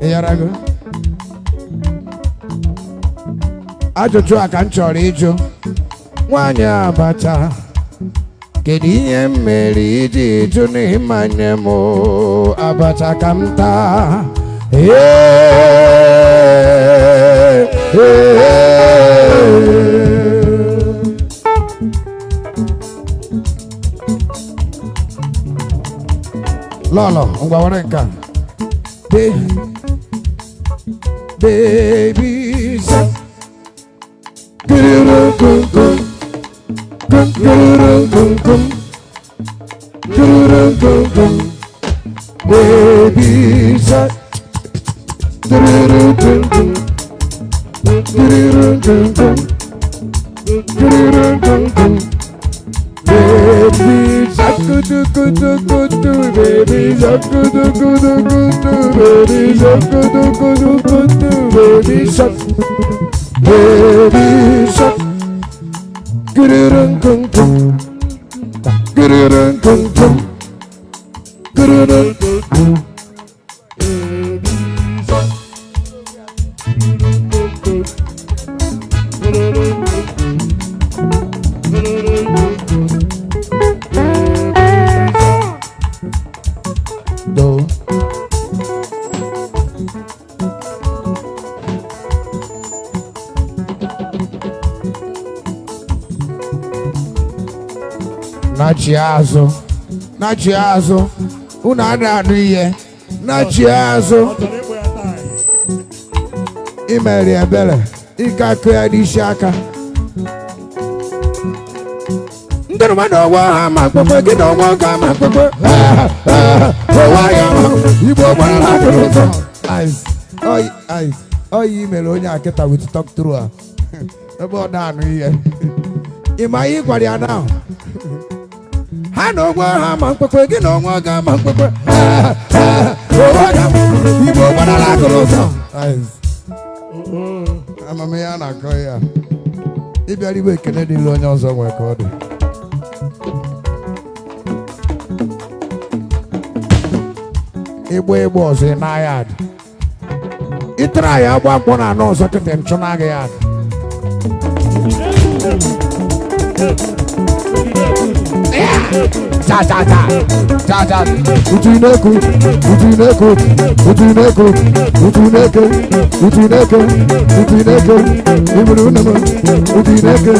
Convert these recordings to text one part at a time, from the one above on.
Yarago. Ajụjụ a ka m chọrọ ịjụ nwanyị abacha kedu ihe m mere iji jụ n'ịmanye m abacha ka m taa Lolo ngwa were nka baby baby shark baby shark baby shark baby shark baby shark Nachi azụ unu anụ ihe nachi azụ imeri ebere ike akụ ya n'isi aka ndị mmadụ ọgwọ ha ma kpekpe gị na ọgwọ ga ma kpekpe Igbo gbara na akụrụ ụzọ oyi mere onye akịta wit talk through a ebe ọ na-anụ ihe ịma ihe gwara ya na ha na ọgwọ ha ma mkpekpe gị na ọnwa ga ma mkpekpe Igbo gbara na akụrụ ụzọ amamihe a na-akọ ya ịbịara igbe ekene dịrị onye ọzọ nwere ka ọ dị ịgba ọzọ ị na-aya adị ịtara ya agba mkpọ na anọ ọzọ kịta nchụ na-aga ya adị cha utuneke iburu nama utuneke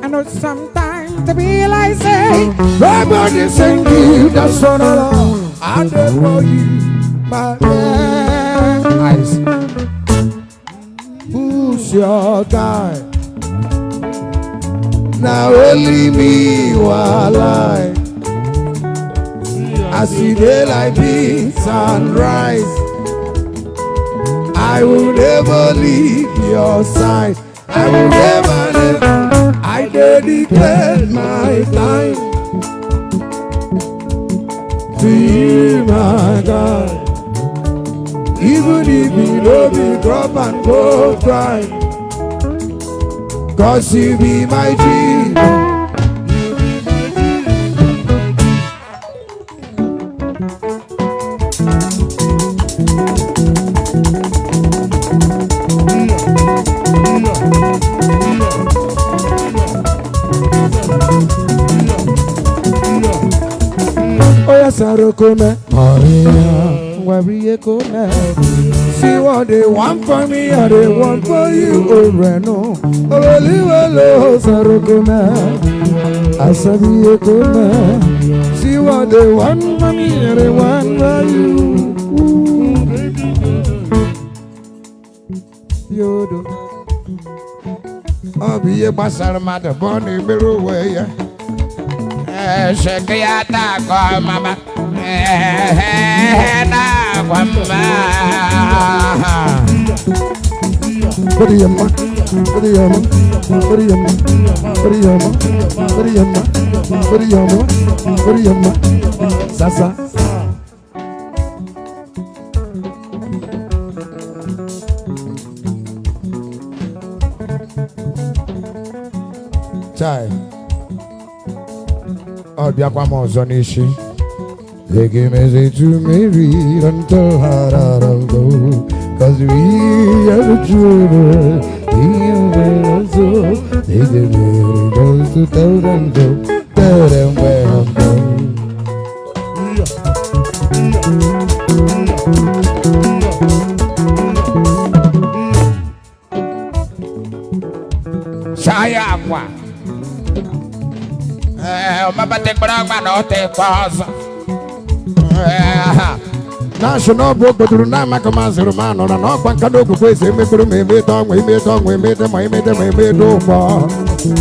I know sometimes to be like say everybody sing you that song along I don't know you my eyes who's your guy now only me while I see daylight be sunrise I will never leave your side I will never I dedicate my time to you, my God. Even if you know me, drop and go cry. 'Cause you be my Jesus. Sarokome Maria Maria Kome see what they want for me and they want for you oh Reno Olivelo Sarokome Asabi Kome see what they want for me and they want for you Yodo Obi Basar Mata Boni Beruwe Shakiyata kwa mama na kwa mama Kuriyama Kuriyama Kuriyama Kuriyama Kuriyama Kuriyama Kuriyama Sasa Chai Obiakwamozonishi. They give me to Mary until I'll go. Cause we are the children. They give me just to tell them so. Tell them where I'm going. Sayangwa. Mama take bragma no take pause. National book, but do not make a man's man on an open canoe. Place him, make him, we made them, we made them, we made them, we made them, we made them.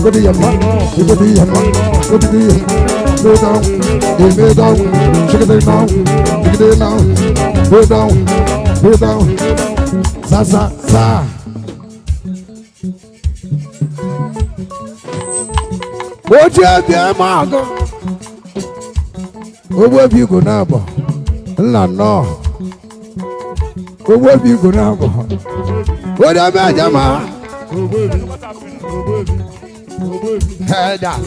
Good day, man. Good day, man. Good day. Go down. They made down. Check it now. Check it now. Go down. Go down. Sa, sa, sa. What you have there, Margo? What will you go now? No, no. What will you go now? What about Jama? Head up.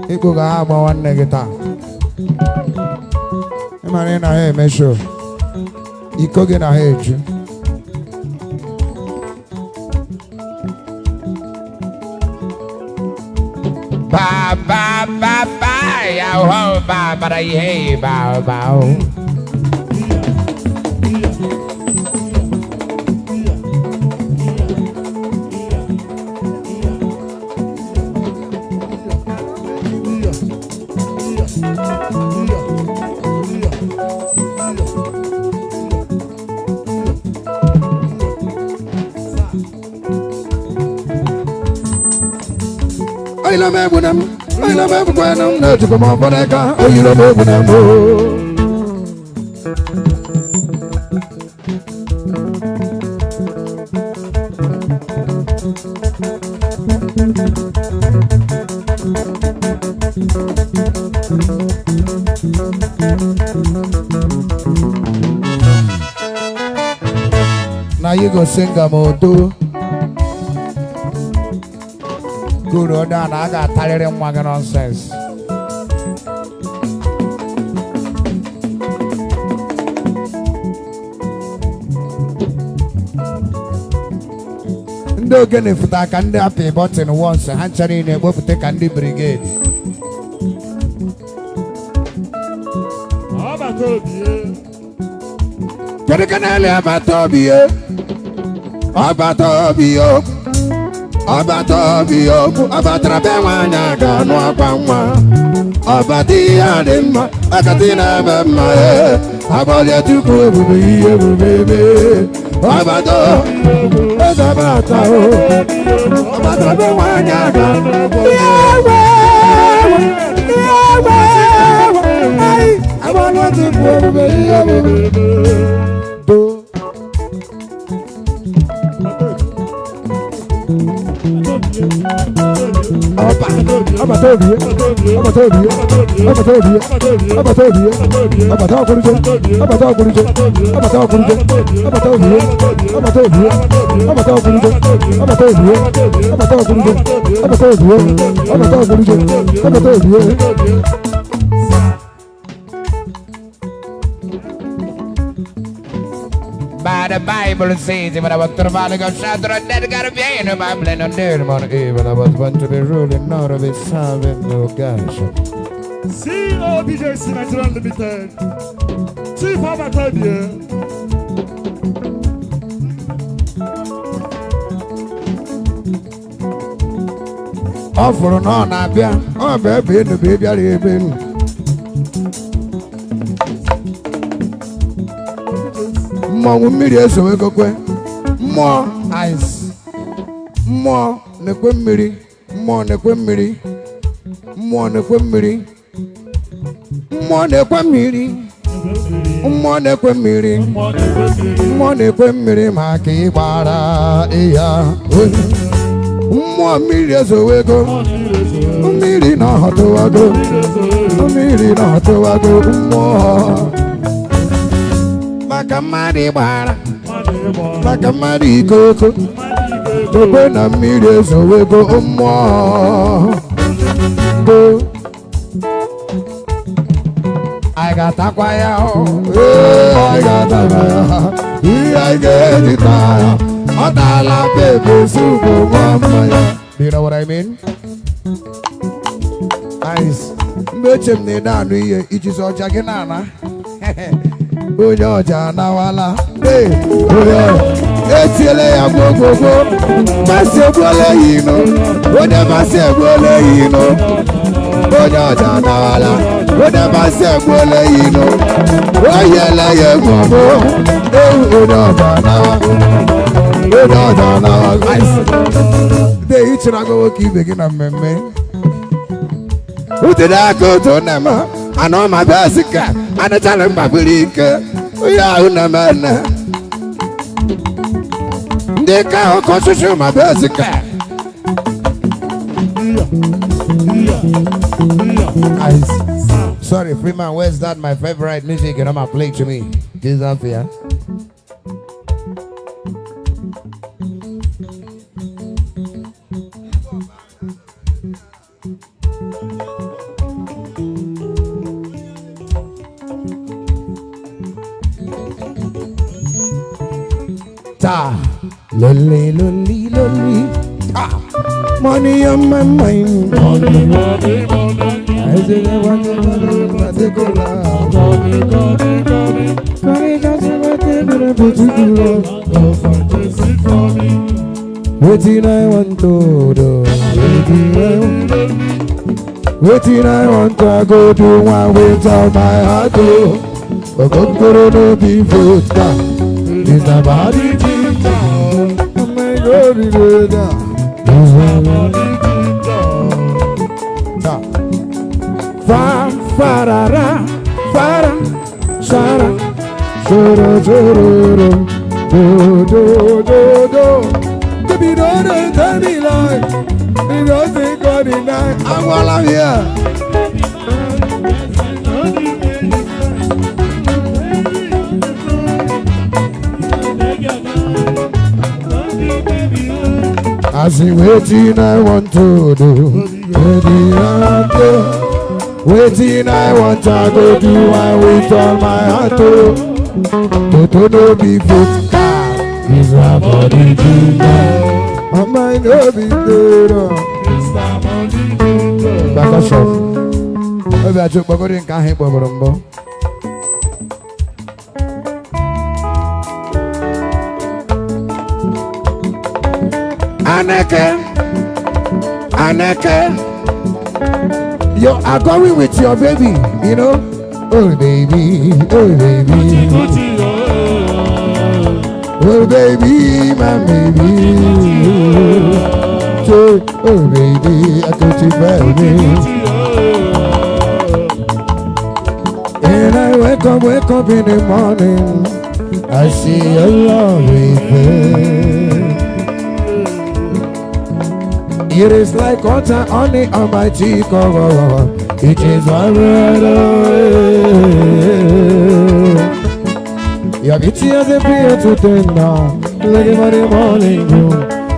Igbo ga-agba nwanne gị taa. Ị mara ị na ha eme show. Iko gị na ha eju. Ba ba ba ba ya ho ba ba ye ba ba. I love them. I love them when I'm not to come up on a car. Oh, you love them when I'm old. Now you go sing a moto. Good order, and I got tired of wagon nonsense. No getting for that candy happy button once a handshake in a book to take candy brigade. Get a canal about Tobio. About Tobio. Abatobio, Abatrabemania, Ganwapama, Abatia, Akatina, Abalia to go, baby. Abato, Abatrabemania, I want to go, baby. By the Bible says, when I was traveling on Saturday, that got to be in the Bible and on there, man, evil. I was born to be ruling, not to be serving, no gosh. See, all DJs in Nigeria Limited. See, Papa told you. Ọfụrụ na ọ na-abịa, ọ bụ ebe enu bụ ịbịara ebe enu. Mmọnwụ mmiri esowekokwe, mmụọ ice, mmụọ na-ekwe mmiri, mmụọ na-ekwe mmiri, mmụọ na-ekwe mmiri, mmụọ na-ekwe mmiri, mmụọ na-ekwe mmiri, mmụọ na-ekwe mmiri maka ịgbara ya. Mmụọ mmiri ezowego, mmiri na ọhọtụwago, mmiri na ọhọtụwago, mmụọ maka mmadụ ịgbara, maka mmadụ ikoko, okwe na mmiri ezowego mmụọ. Anyị ga-atakwa ya, anyị ga-atakwa ya, ihe anyị ga-eji taa ya. Ọ dala bebe sugo nwa mmanya. Do you know what I mean? Ice. Mgbe eche m na ị na-anụ ihe iji sọ ọcha gị na-ana. Onye ọcha anawala. Etiele ya gbogbogbò. Masị egbuola ya ino. Onye masị egbuola ya ino. Onye ọcha anawala. Onye masị egbuola ya ino. Oyela ya egwugbò. Onye ọcha anawala. They each and I go keep begin a meme. Who did I go to Nama? I know my basic and I tell him my belief. We are in a man. They can't constitute my basic. Sorry, Freeman, where's that? My favorite music and I'm gonna play to me. This is unfair. Ta, lonely, lonely, lonely. Ta, money on my mind. Money, money, money. I say I want to take a love. Money, money, money. Money just want to put you to love. Love and just it for me. Waiting I want to do. Waiting I want to go to one without my heart to. But go to be vodka. It's the body ginger. Oh my God, it's the body ginger. Fa-ra-ra, fa-ra, sa-ra, so-ro, so-ro-ro, do-do-do-do. Baby, don't tell me lies. You don't think God is nice. I'm all I'm here. I say waiting I want to do, waiting I want to, waiting I want to go do, I wait all my heart to no be vodka, is my body ginger, I might not be dead, it's my body ginger. Back a shot, maybe I took my body and can't hit my bottom. Aneke, you are going with your baby, you know. Oh baby, oh baby, oh baby, my baby. Oh baby, I thought you baby. And I wake up in the morning, I see your lovely face. It is like water honey on my cheek, oh, it is my bread. Your beauty has a prayer to turn down, like in the morning gloom.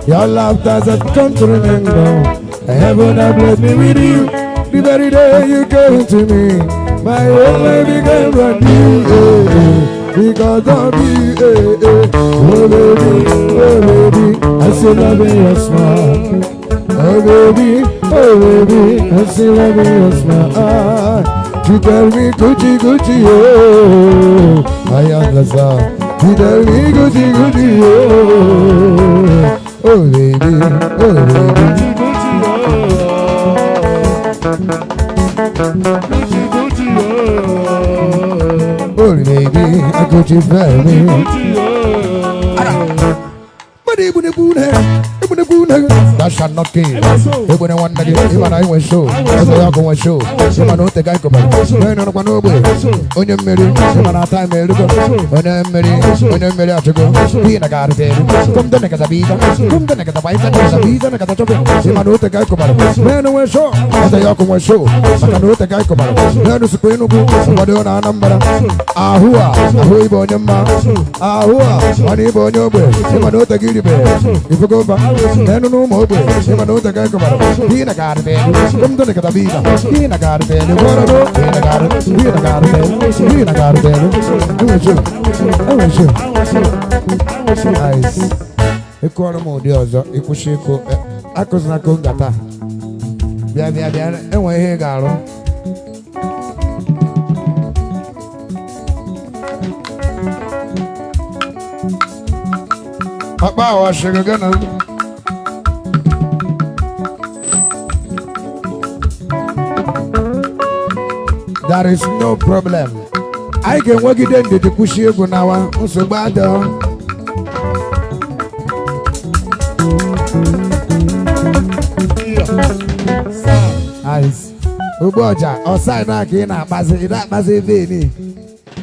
Your laughter has come to an end now. Heaven has blessed me with you. The very day you came to me, my whole life became brand new. Because of you, oh baby, I still love your smile. Oh baby, I still love your smile. You tell me Gucci, Gucci, oh, I am the star. You tell me Gucci, Gucci, oh, oh baby, Gucci, Gucci, oh. Gucci, oh. Oh, baby, I got you for me. Gucci, oh. That shall not kill. Even one nugget, even I went show. As I go and show. Someone who take I come back. When I'm on over. On your marry, someone at time, when I'm married, when I'm married to go. Be in a garden. Come the neck of the beat. Come the neck of the white and the beat and the chopper. Someone who take I come back. When I went show. As I go and show. I know the guy come back. When the Supreme Court, somebody on a number. Ahua, Ahui Bonema. Ahua, Money Bonio. Someone who take it. If you go back, then no more. Someone who take I come back. Be in a garden. Come the neck of the beat. Be in a garden. Be in a garden. Be in a garden. Be in a garden. Be in a garden. I will show. Nice. Equal Diozo, Ikushiko, Akosnako Gata. Bia, and we're here, Galo. Papa was sugar gunner. There is no problem. I can work it in the push you now. So bad. Ice. Uboja, or side back in a bazzy, that bazzy baby.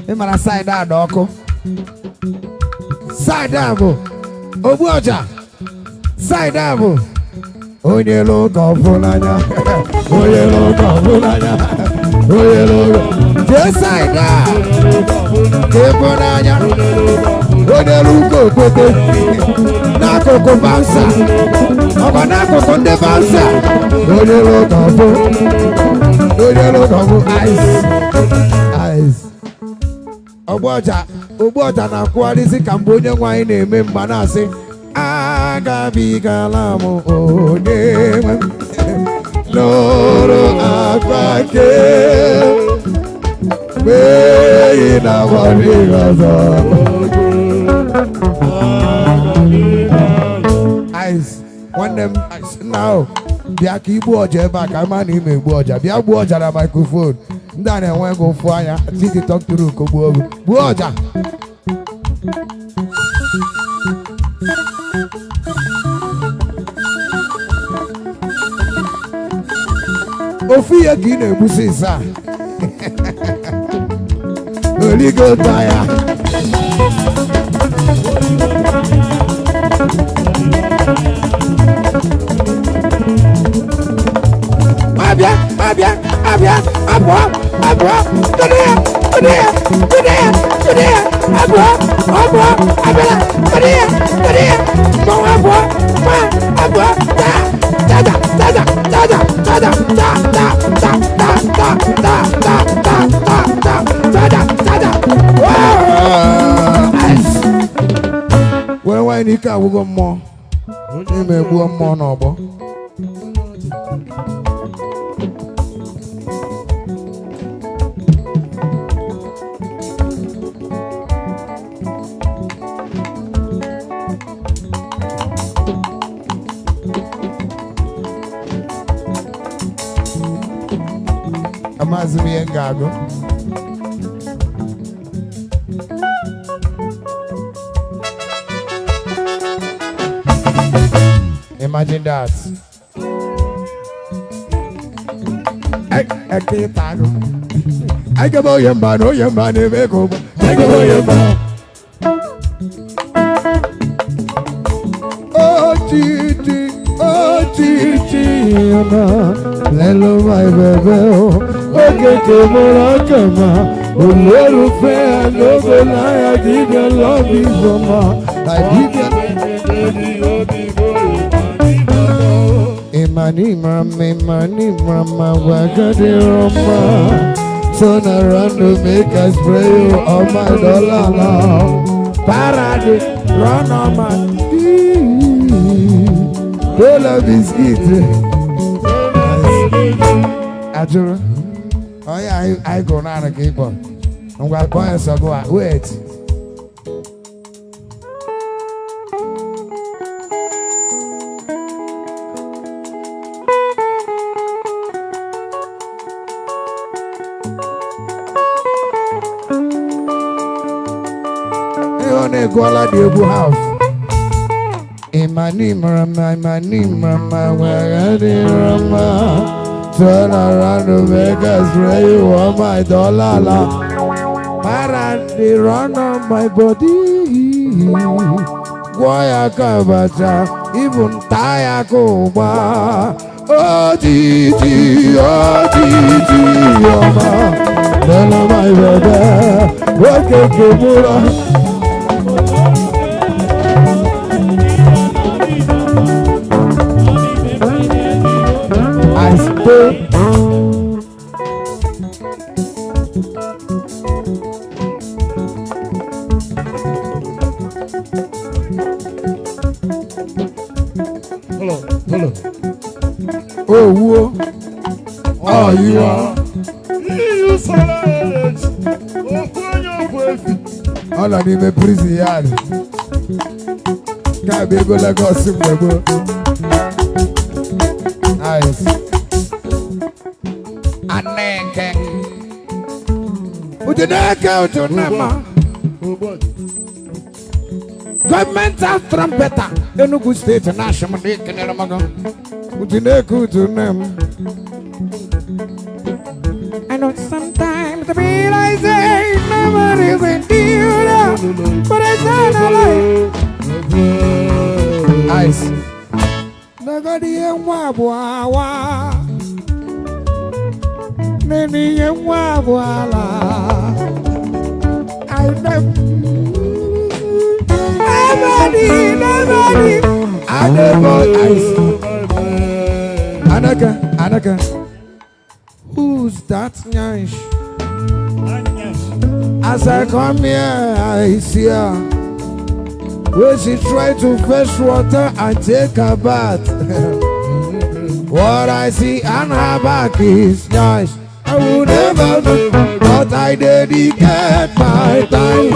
Him and a side out, Doko. Side down, Uboja. Side down. Oh, you look of Fulania. Oh, you look of Fulania. Oh, you look. Just side down. Keponanya. Oh, you look of Nako Bansa. Oh, Nako Conde Bansa. Oh, you look of Ice. Uboja na kwalisi Cambodia wine name Manasi. Agabi Galamu Ode Loro Akake Beina Warigaza Ice. One them now. Bia ki Igbo back. I'm an email Igbo. Bia Igbo na microphone. Ndane when go fire. Titi talk to Ruko Igbo. Ofia ki na ebusi sa. Holy go tire. Abia, well, why you can't go more? You may go more noble. Amazimi Engago. Imagine that. I can't tag. I can buy your man, oh, your man, I can buy your man. Oh, Gigi, hello, my baby. Okay, come on, come on. Oh, little fair, no good lie. I give you love, mama. I give you. Imani, mama, wagade roma. Turn around to make us pray you all my dollar now. Parade, run on my dollar biscuit. Ajura. Oh yeah, I go now and keep on. I'm going to go out. Wait. Money Gola the Igbo House. Imani Rama, where are the Rama? Turn around to Vegas, where you want my dollar. Para the run on my body. Goya Kabata, even Taya Koba. Oh, Titi, Yama. Then I'm my brother. What can I spoke. Hello. Oh, whoa. Oh, you are. You silence. Open your way. All of them prison yard. Can't be go like us simple. Nice. Aneke. Ujeneke ujonema. Government has trumpeter. Enugu State National Kenelamago. Ujeneke ujonema. I know sometimes the feel I say nobody's in deal, but I sound alive. Ice. Nagadi wawa. Nini wawala. I nobody. I never ice. Anaka. Who's that nyash? As I come here, I see her. When she try to fetch water and take a bath. What I see on her back is nyash. I would never know, but I dedicate my time.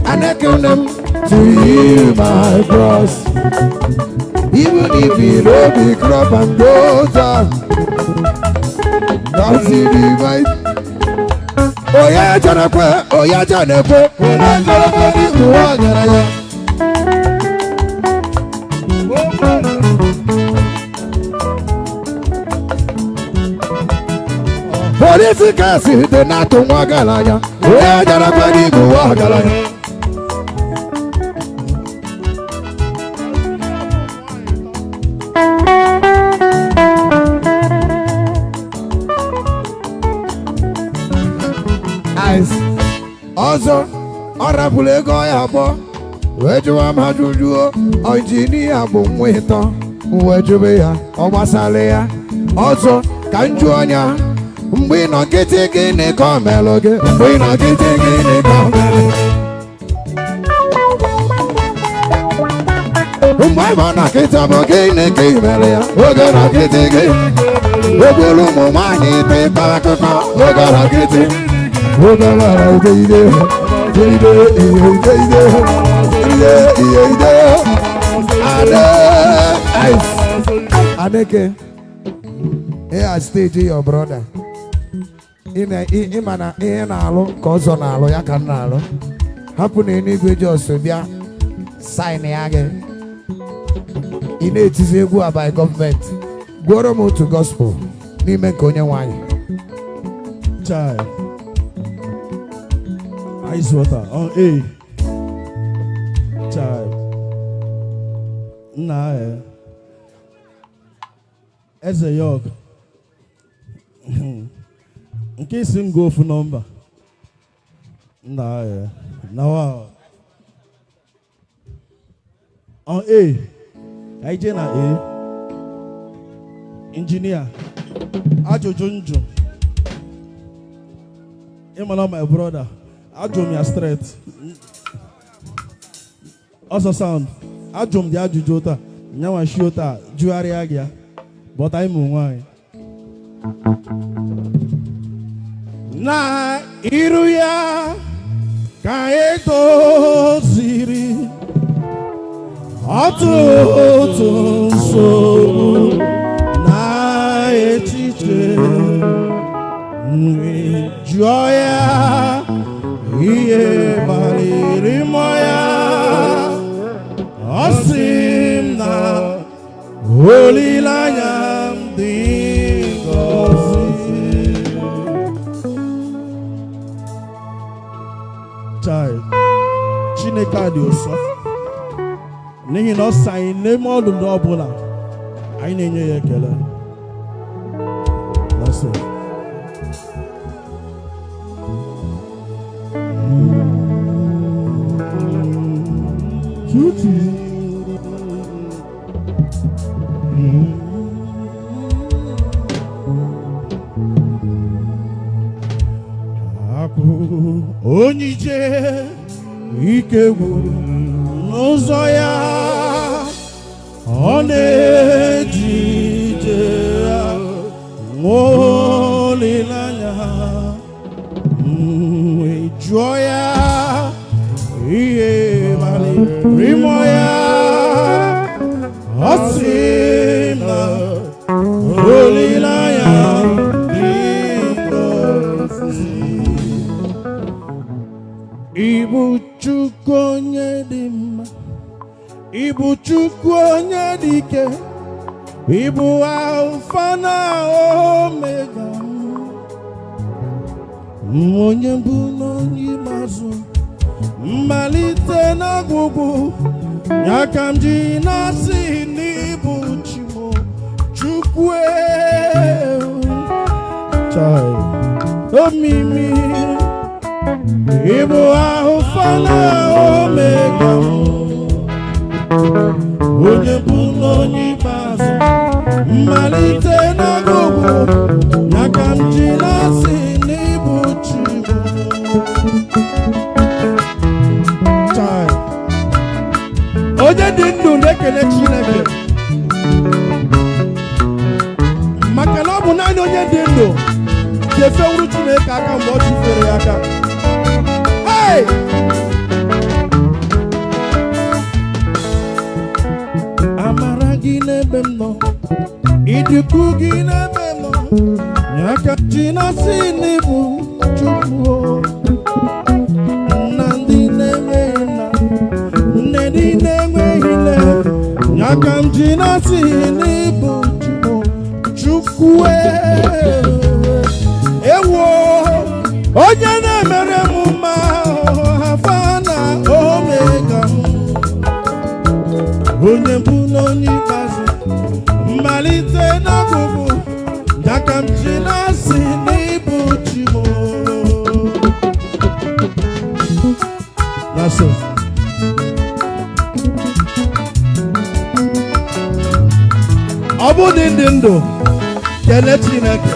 And I kill them to you, my bros. Even if you don't be crop and daughter. That's the divide. Oh yeah, Janakwe. Oh yeah, Janakwe. Oh yeah, Janakwe. Police kasi de na to wagalanya. Oh yeah, Janakwe. Go wagalanya. Also, Orapule Goyabo, where you am Hajuju, engineer Bumweta, where you be, Omasalea. Also, Kanjuanya, we not getting in a comelogue, we not getting in a comelogue. My mana get up again and came earlier, we're gonna get it. We're going to money, paper, we're gonna get it. Aneke, here I stay to your brother. In alo, cause on alo, yakanalo. Happen any video, so there, sign again. In it is a go by government. Go to gospel. Nime konya wine. Child. Ice water on A. Child. Nah. As a yog. In case you go for number. Nah. Now. On A. I na A. Engineer. Ajo Junjo. Him and my brother. Ajum ya straight. Also sound. Ajum the Ajujota. Nyawa Shiota. Juari Agia. But I'm why. Na Iruya Kaeto Siri Atu so Na Etiche Joya Iye Balirimo taa dị ụsọ n'ihi na ọ sị anyị n'ime ọnọdụ ọbụla anyị na-enye ya ekele. That's it. Onye ije ike gwụrụ n'ụzọ ya, ọ na-eji ije ya nwee olileanya, jụọ ya ihe maliri mmụọ ya, ọ sị na olileanya dị ngọzi. Ịbụ Chukwu onye dị mma, ịbụ Chukwu onye dị ike, ịbụ Alfa na Omega, onye mbụ na onye ikpeazụ, mmalite na ọgwụgwụ, ya ka m ji na-asị n'ịbụ Chukwu omimi. Ịbụ Alfa na Omega, onye bụ na onye ikpeazụ, mmalite na ọgwụgwụ, ya ka m ji na-asị n'ịbụ Chukwu. Onye dị ndụ na-ekele Chineke maka na ọ bụ naanị onye dị ndụ ga-efewuru Chineke aka mgbe ọ chụfere ya aka. Hey! Amara gị n'ebe m nọ, ịdịkwu gị n'ebe m nọ, ya ka ji na-asị n'ịbụ Chukwu. Nna ndị na-enweghị nna, nne ndị na-enweghị nne, ya ka m ji na-asị n'ịbụ Chukwu. Ewo onye na-emere m mma, Alfa na Omega, onye mbụ na onye ikpeazụ, mmalite na ọgwụgwụ, ya ka m ji na-asị n'ịbụ Chimo. That's it. Ọ bụ dị ndụ kelee Chineke.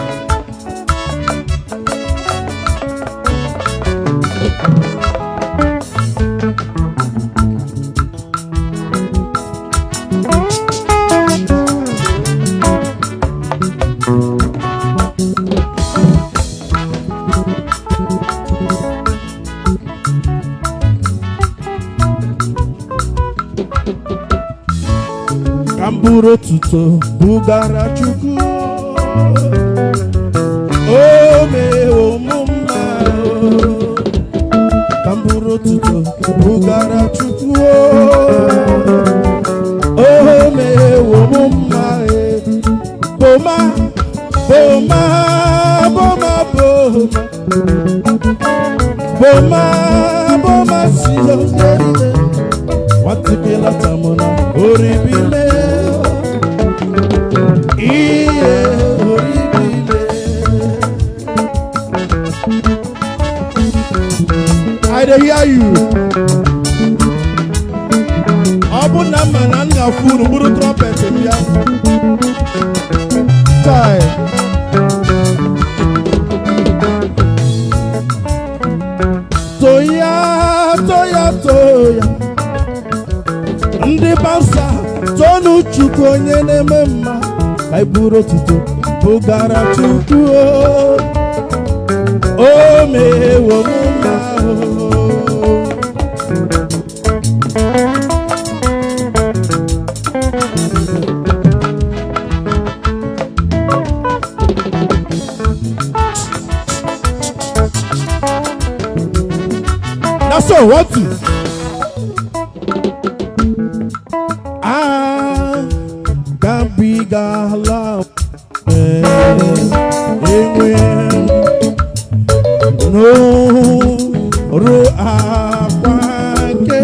Ka m buru otuto bugara Chukwu, o mewo m mma. Ka m buru otuto bugara Chukwu, o mewo m mma. Boma, boma, boma, boma, boma, si o watikela tamona oribile, iye oribile. I dey hear you. Abu na mananga furu buru trumpet bia. Tai. Toya, toya, toya. Ndị basa tonu Chukwu onye na-eme mma, ka iburu otuto bugara Chukwu. O mewo m mma. That's all. What to? Bigger love, no, ro akwanke.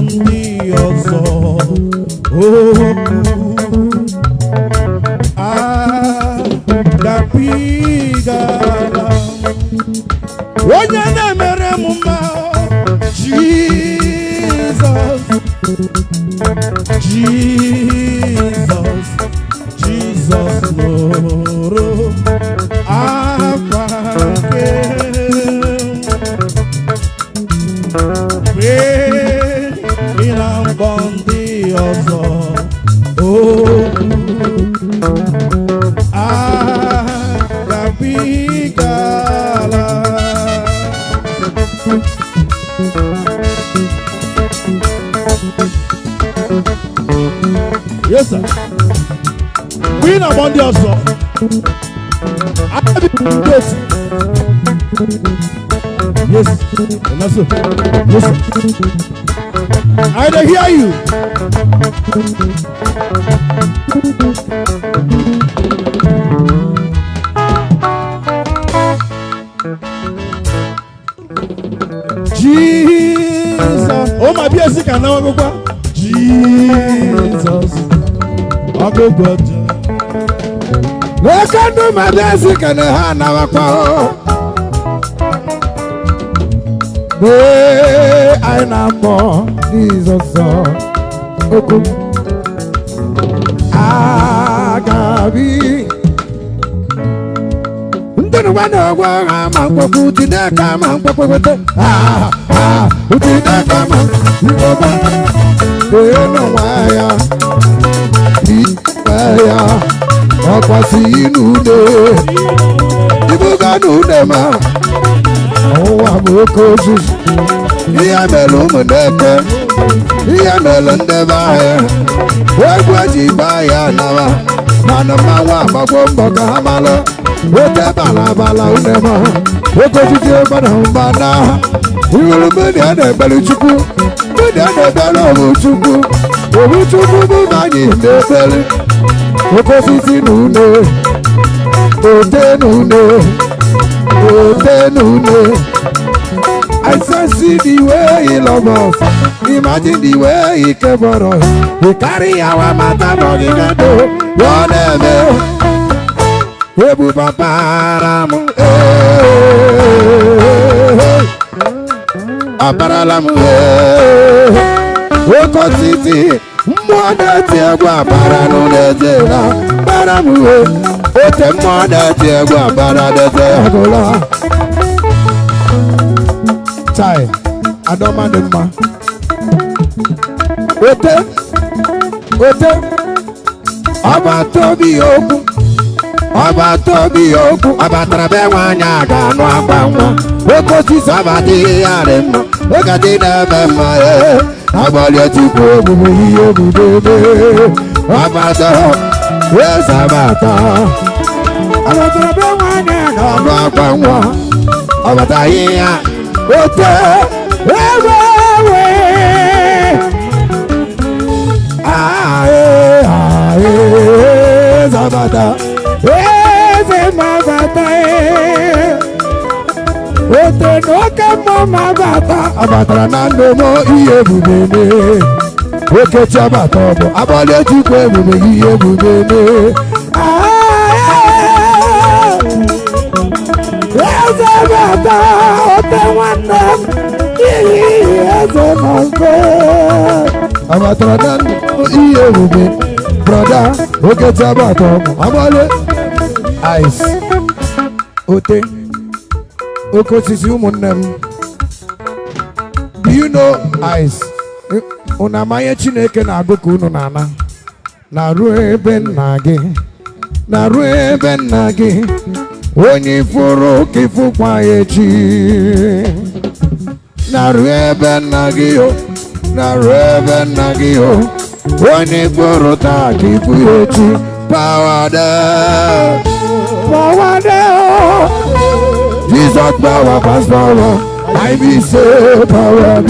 ndị ọzọ agapigala onye na-emere m mma Jesus Jesus Jesus nụrụ akwa nke ị na mbọ ndị ọzọ agabigala. Yes, sir. We na mbọ ndị ọzọ. Yes. Yes. Yes, sir. I don't hear you. Jesus. Oh, my dear, sick and now go. Jesus. I go God. Look at my dear, sick and now go. I am more Jesus. Agabi. Ndenu wana wa mangwa kutina kama mangwa kwete. Kutina kama mangwa. Deno waya. Waya. Akwasi nude. Ibuga nude ma. Owa mokosu. Iya melu mundeke. Iya melu ndebaya. Wegwa jibaya nawa. Mana mawa mabomba kahamala. Wote bala unema. Woko jije bana mbana. Iwelu mbedi ade belu chuku. Mbedi ade belu obuchuku. Obuchuku mbani ndebeli. Woko sisi nune. Ote nune. Ote nune. I see the way he loves us. Imagine the way he cares for us. He carry our matter for the ghetto. Your name, Ebu Paparamu, Aparalam, Oko City, Modati Agua Parano de Zela, Paramu, Ote Modati Agua Parade Agola. Chai, I don't mind them, ma. Ote, Abatobi Oku, Abatrabe Wanyaga, no Abama, Oko Sabati Arema, Okati Nabama, Abalia Tuko, Abato, yes, Abata, Abatrabe Wanyaga, no Abama, Abataya. Ote, Zabata, Mazata, Ote no kama Mazata, Abatra nando mo iye bubene, Oke chabatobo, Abale chukwe bubene iye bubene, Zabata, Ote wanda, Iye mongo, Abatra nando iye bubene, Brother, Oke chabatobo, Abale. Ice Ote Oko sisi umunem. Do you know Ice? Unamaya Chineke na agoku unu nana. Na ruebe nagi. Na ruebe nagi. Onye furu kifu kwa echi. Na ruebe nagi yo. Na ruebe nagi yo. Onye furu ta kifu echi. Power there. Power there. Jesus power pass power. I be so power.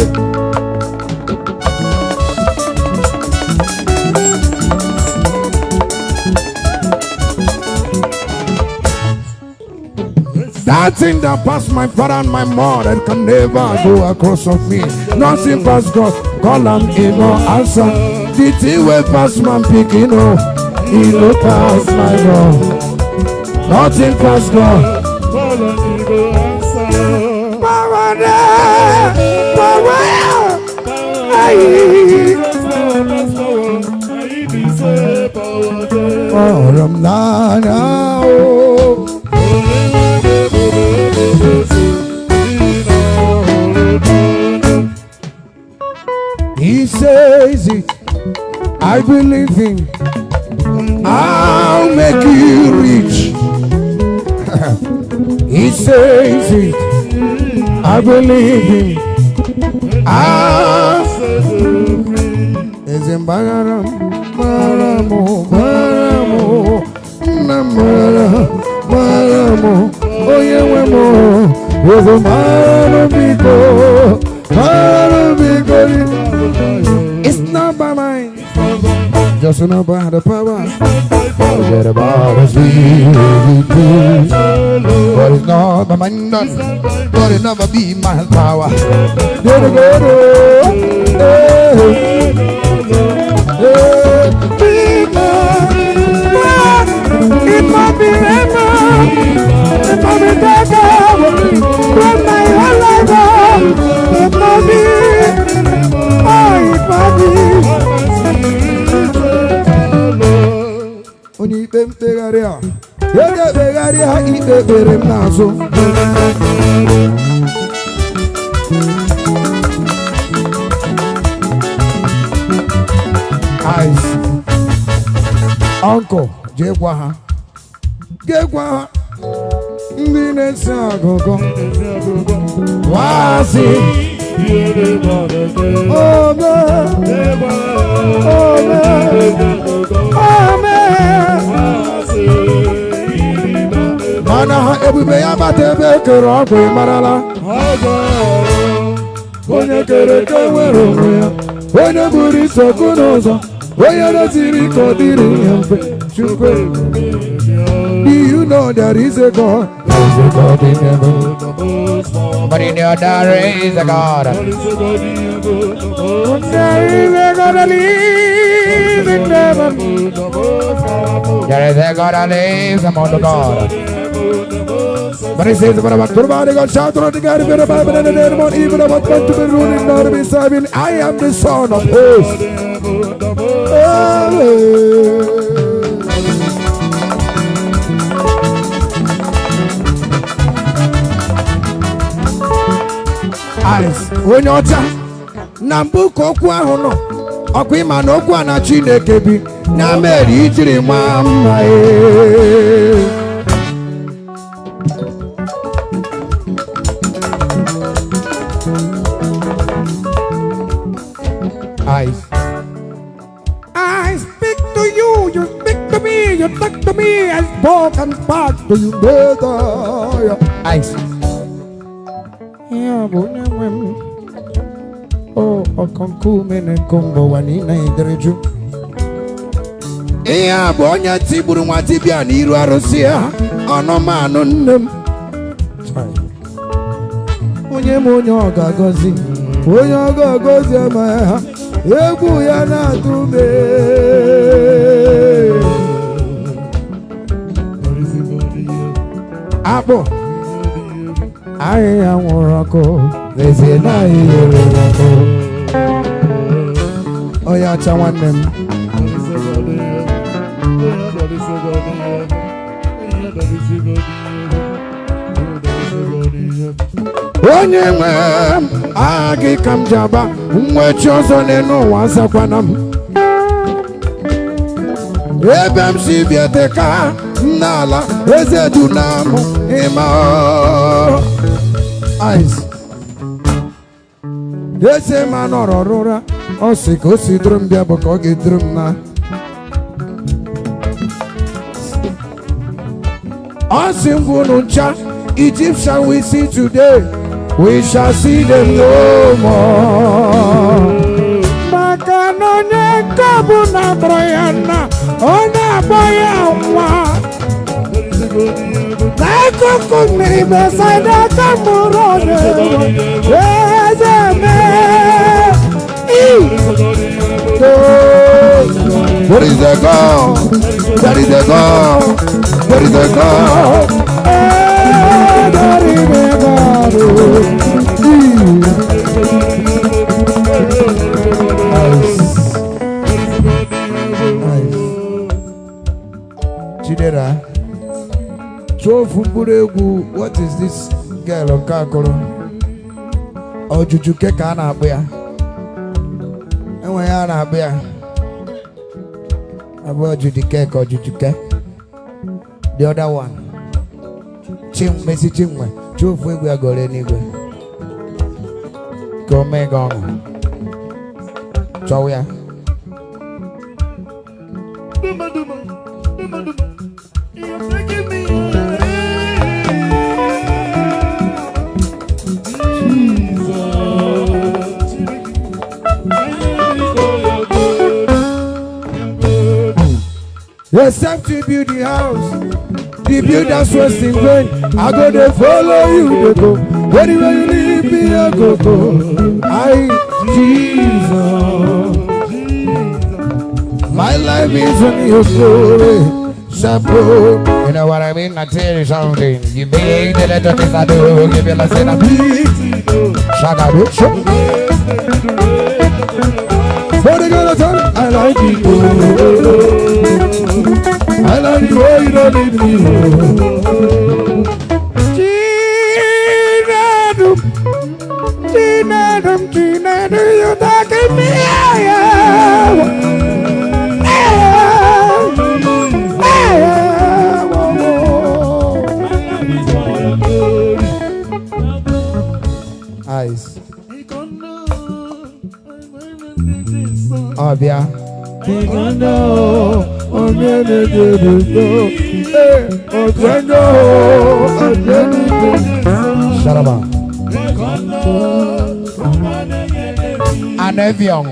That thing that passed my father and my mother can never go across of me. Nothing past God, call him, he no answer. The thing will pass my picking, oh, he no pass my God. Nothing past God. Power there, power. He says it, I believe him. I'll make you rich. He says it, I believe him. Is in Bagaram, Baramo, Baramo, Namara, Baramo, Oyemo, with a Marabico. It's not by mine, just not by the power. Forget about us, but it's not by mine, but it never be my power. Big man, it might be ever, it might be better, but my whole life, it might be, oh, it might be. When you eat them, Tegaria, eat the very naso. Eyes, Uncle, Jegwaha, Minesa Gogo, Wasi, oh man, Mana everybody about the baker of Marala. When you get a camera, when a booty so good, when you're Zirico, do you know there is a God? There's a God in heaven. But in your there is a God. There is a God that lives in heaven. There is a God that lives among the God. But it says, God shout out to God, even about what to be ruling, not to be serving. I am the son of hosts. Alice, when you're Nambu Kokwa Hono, Okima no Kwana Chinekebi, Nameri Jiri Mama. I speak to you, you speak to me, you talk to me, I spoke and spark to you, brother. Ice. Yeah, oh, a concumen and combo one in a dreju. Yeah, Bonya Tiburu Matibia, Niru Arosia, on a man on them. Onye Monyo Gagozi, Onyo Gagozi, my. Yeguyana tume. Abo, I am Oracle. They say na Oracle. Oh yeah, chawan them. Onye nwe agi kamjaba nwe chozo neno wansa kwanam ebem si bieteka nala eze dunamu ima eyes ese manororora osiko sidrum bia boko gidrum na osimvunu ncha Egyptian we see today, we shall see them no more. Makanone kabuna broyana, ona boya wa. What is the God? That is the God. What is the God? That is the God. Nice. Chidera. What is this girl of Kakoro? Oh, Jujuke Kana Bea. And we are a bear. About Jujuke or Jujuke. The other one. Messi Chimwe. Two we are going anyway. Go make on. So, yeah. It's time to build the house. The builders was in vain. I go to follow you to go. Anywhere you leave me, I go. I, Jesus. My life is on your glory. Chapeau. You know what I mean? I tell you something. You make the letter things I do. Give you a lesson. Shaka do. For the girl I like you. I love you, oh, you don't need me. Gina, do you talk to me? Eyes. Oh, yeah. Sharaba. An avion.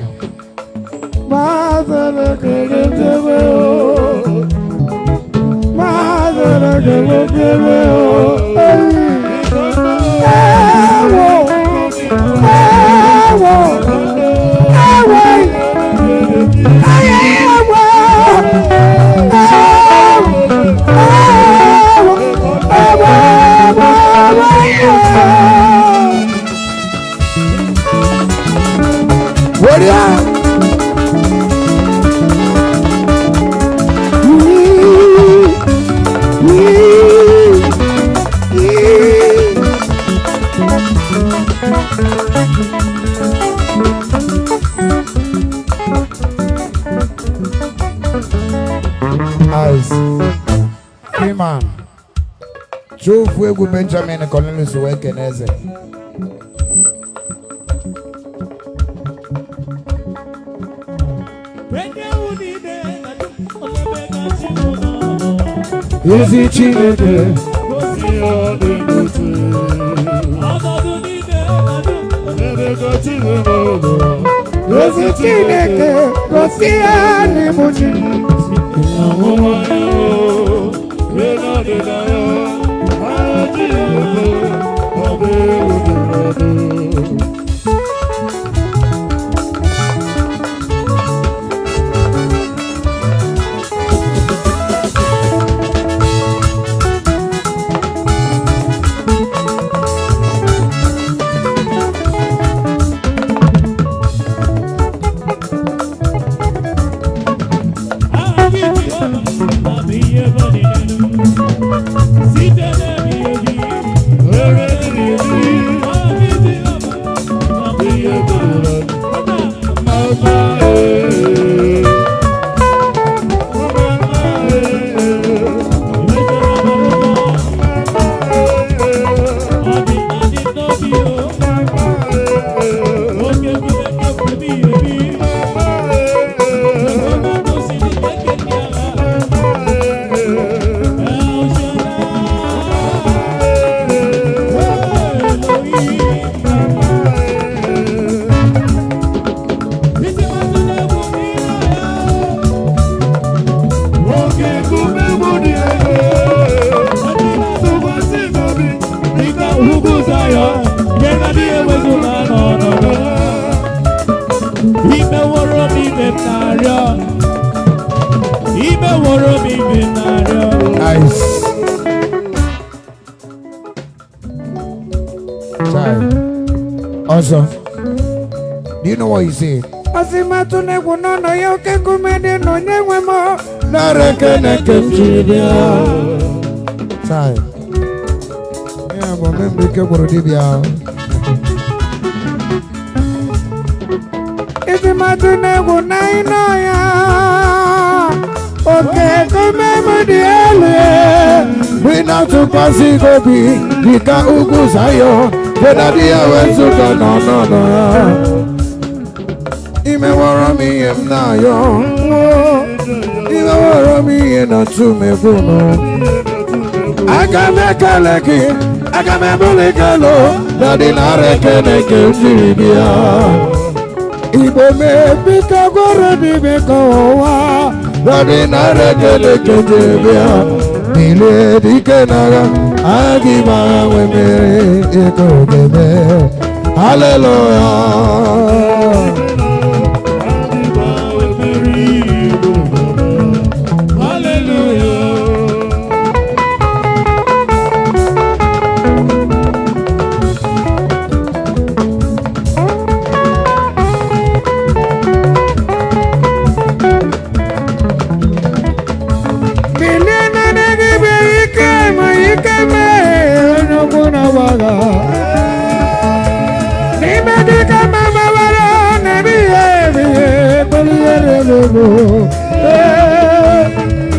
Man, Joe Fuego Benjamin and Cornelius Waken as it. Is it cheated? ugwu Zayọn nke na-adịghị ewezuga n'ọnọdụ imeworo m ibe m na-arịọ imeworo m ibe m na-arịọ. Nice. Also, do you know what he said? Asimatu negwu nono ya oke kumede no nyewe mo nareke neke mjibia. Sai. Yeah, but membe ke boro dibia. Asimatu negwu na ino ya oke kumeme diele. Wina tukasi gobi dika ugwu Zayọn. Benadia wezuga no. Imeworo mi em na yo. Imeworo mi na tume kuno. Agame kaleki, agame bulekalo. Dadi na rekene kejibia. Igbo me bika gore bibika owa. Dadi na rekene kejibia. Nile dike naga. Agiba wemere eko gebe. Hallelujah.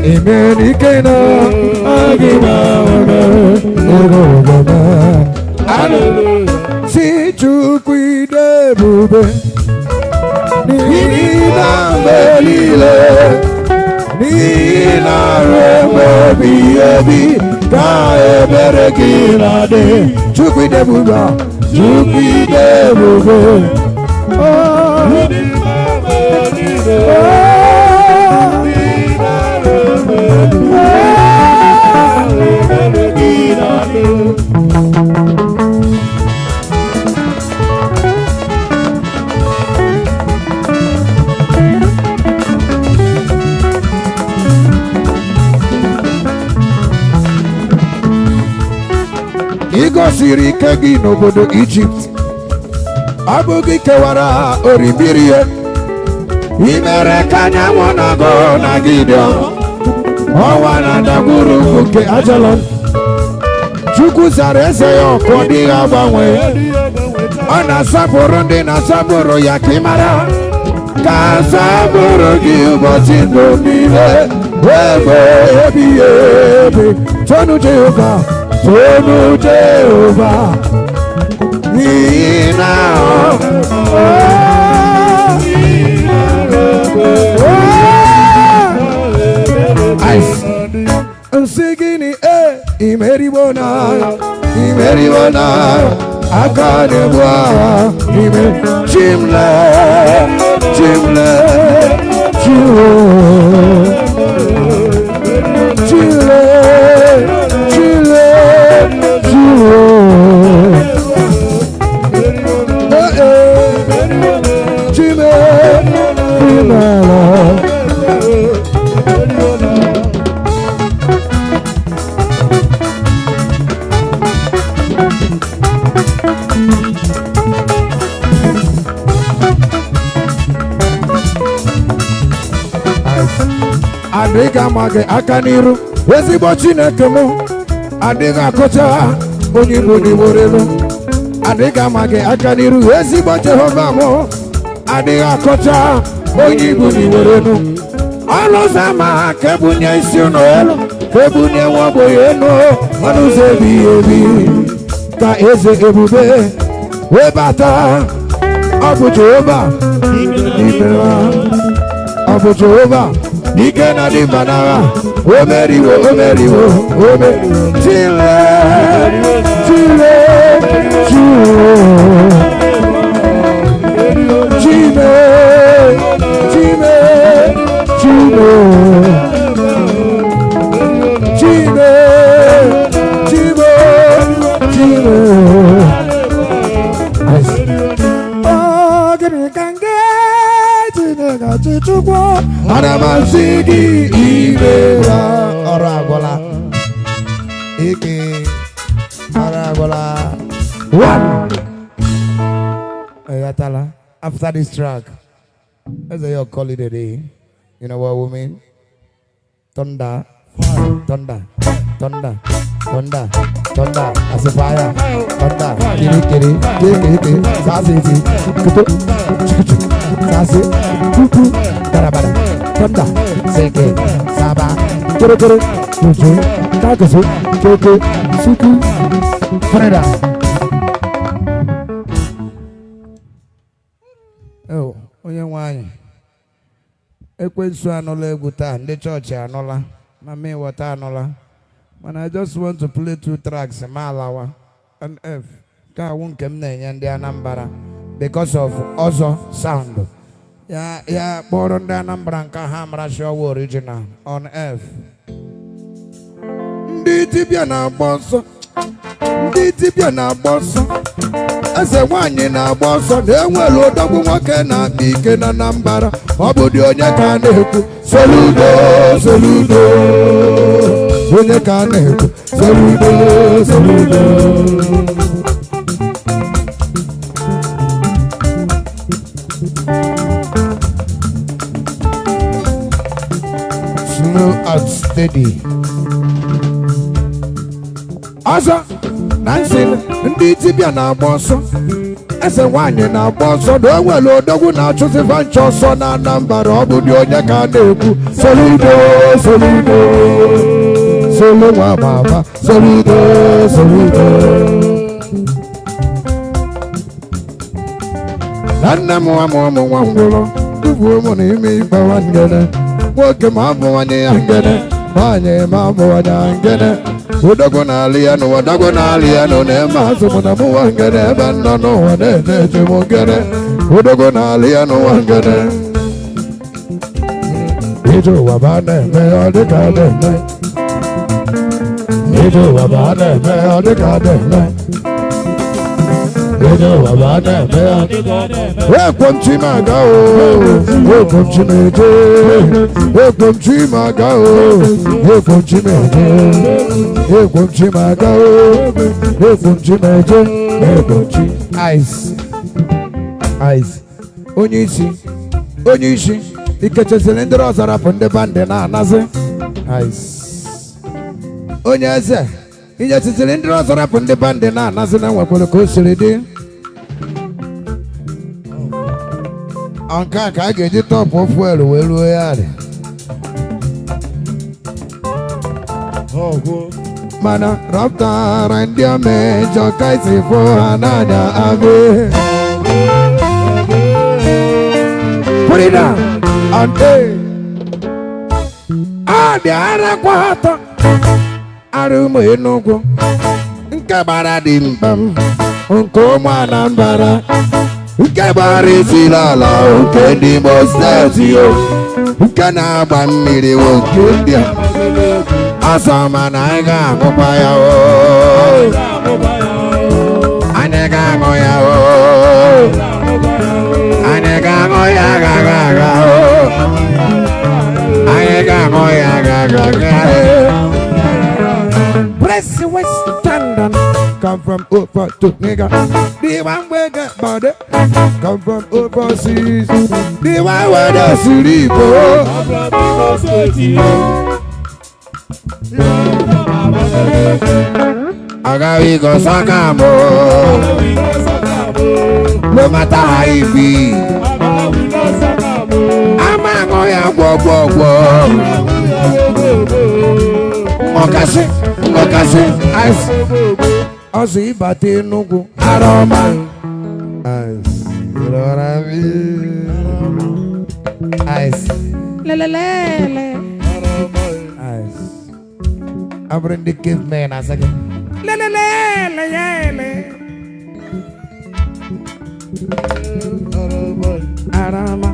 Amen. Ikena agima ona hallelujah. Si chukwide bube ni na melile ni na remo bi ka ebere girade chukwide bube oh igosiri ike gị n'obodo Egypt abụghị kewara orimmiri imere ka anyanwụ na-agụ na Gideon ọnwa na ndagwurugwu nke Ajalon Chukwu zara eze ya ọkụ ọ dịghị agbanwe ọ na-asapụrụ ndị na-asapụrụ ya ka ị mara ka asapụrụ gị ụbọchị ndụ niile ebe ebighị ebi tonu Jehova n'ihi na nsị gịnị imeribo na aka na-egbu agha ime chimle adịghị amaghị aka n'iru ezigbo Chineke m adịghị akọcha onye Igbo n'Igborelu adịghị amaghị aka n'iru ezigbo Jehova m adịghị akọcha onye Igbo n'Igborelu ọnụ ụzọ ama ka ebunye isi ụlọ elu ka ebunye nwa ogbenye elu ọnụ ụzọ ebighị ebi ka eze ebube wee bata ọ bụ Jehova n'ime ha ọ bụ Jehova Ike na di banara, omeriwo, chile, chile. Anamasigi Ibera Oragola Ike Oragola. One. Ayatala. After this track, as I call it a day, you know what we mean? Thunder, thunder, thunder, thunder, thunder, as a fire, thunder, kiri kiri, kiri kiri, sassy, kutu, sassy, kutu, karabara, thunder, seke, saba, kiri kiri, kutu, kakasu, keke, suku, freda. Oh, onye nwanyị. Ekwensu anọla egwu taa, ndị chọọchị anọla, mama ịwọta anọla. But I just want to play 2 tracks, Malawa and F. Ka awụ nke m na-enye ndị Anambra because of ọzọ sound. Ya kpọrọ ndị Anambra nke ha mara show original on F. Ndị dibịa na-agba ọsọ, ndị dibịa na-agba ọsọ. Eze nwanyị na-agba ọsọ na-enwere odogwu nwoke na-akpa ike na Anambra. Ọ bụ dị onye ka a na-ekwu Soludo, Soludo. Onye ka a na-ekwu Soludo, Soludo. Slow and steady. Ọsọ na nsị ndị dibịa na-agba ọsọ. Eze nwanyị na-agba ọsọ na enwere odogwu na-achụzi vancha ọsọ na Anambra. Ọ bụ dị onye ka a na-ekwu Soludo, Soludo. Solo nwa baba, Soludo, Soludo. Na nne m nwa m ụmụ nwa ngwụrọ tufuo m n'ime ịgbawa ngene. Nwoke ma amụwanye ya ngene, nwaanyị ma amụwanye ya ngene. Odogwu na-alị ya n'ụwa, odogwu na-alị ya n'ụwa, na-eme azụ m na mụwa ngene ebe nọ n'ụwa na-eje eje m ngene. Odogwu na-alị ya n'ụwa ngene. Ije ụwa ba na-eme ọ dịka na-eme. Ije ụwa ba na-eme ọ dịka na-eme. Ije ụwa ba na-eme ọ dịka na-eme. Ekwomchi m aga o, ekwomchi m eje. Ekwomchi m aga o, ekwomchi m eje. Ekwomchi m aga o, ekwomchi m eje. Ekwomchi. Ice. Ice. Onye isi. Ikechesịrị ndị ọzọ rapụ ndị bandị na-anazị. Ice. Onye eze. Inyechisịrị ndị ọzọ rapụ ndị bandị na-anazị na nwekwara ka o siri dị. Nke a ka a ga-eji tọpụ fuel wee ruo ya dị. Mana rọpụtara ndị omejọ ka isi fụ ha n'anya abịa. Put it down and bịara kwa atọ. Arụ ụmụ Enugu nke gbara dị mkpam, nke ụmụ Anambra nke gbara isi n'ala, nke ndị Imo steeti o, nke na-agba mmiri o, nke ndị ọsọ mana anyị ga-aṅụkwa ya o, anyị ga-aṅụ ya o, anyị ga-aṅụ ya ga-aga o, anyị ga-aṅụ ya ga-aga. Press Western, come from over to nigga. The one we get body, come from overseas. The one where the sleep, Agawi go sakamo, no matter how it be. I'm going to go. Okasi, ice. Osi ibate Enugu, aroma. Ice, you know what I mean? Ice, lelelele. Ice. I bring the caveman a second. Lelelele, yele. Aroma,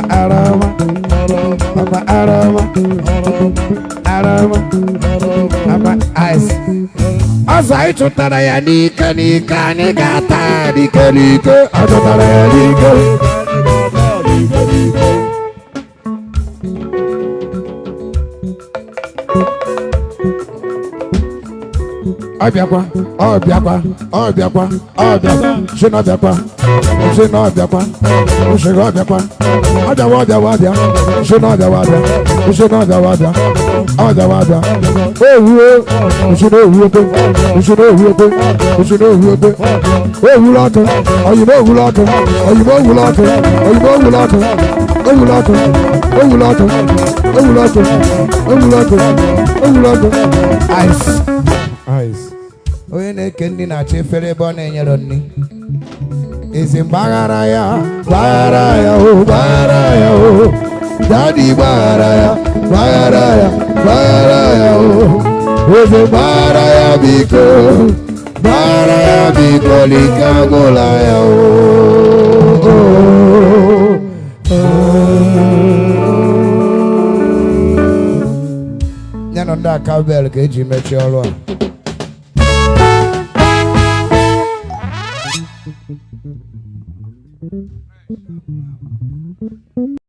aroma, aroma, ice. Ọzọ ịchụtara ya n'ike anyị ga-ata n'ike. Achụtara ya n'ike. ọbịakwa ọbịakwa ọbịakwa ọbịakwa nshi na ọbịakwa nshi na ọbịakwa nshi na ọbịakwa ọbịawa ọbịawa ọbịa nshi na ọbịawa ọbịa nshi na ọbịawa ọbịa ọbịawa ọbịa owuo nshi na owuo ebe nshi na owuo ebe nshi na owuo ebe owulo ọtụ oyibo owulo ọtụ oyibo owulo ọtụ oyibo owulo ọtụ owulo ọtụ owulo ọtụ owulo ọtụ owulo ọtụ owulo ọtụ ice ice onye na-eke ndị na-achọ efere ebe ọ na-enyere nri ezi mgbaghara ya o gbaghara ya o dadi gbaghara ya o ezi mgbaghara ya biko n'ike agwụla ya o ya nọ ndị aka bel ka eji mechie ọrụ a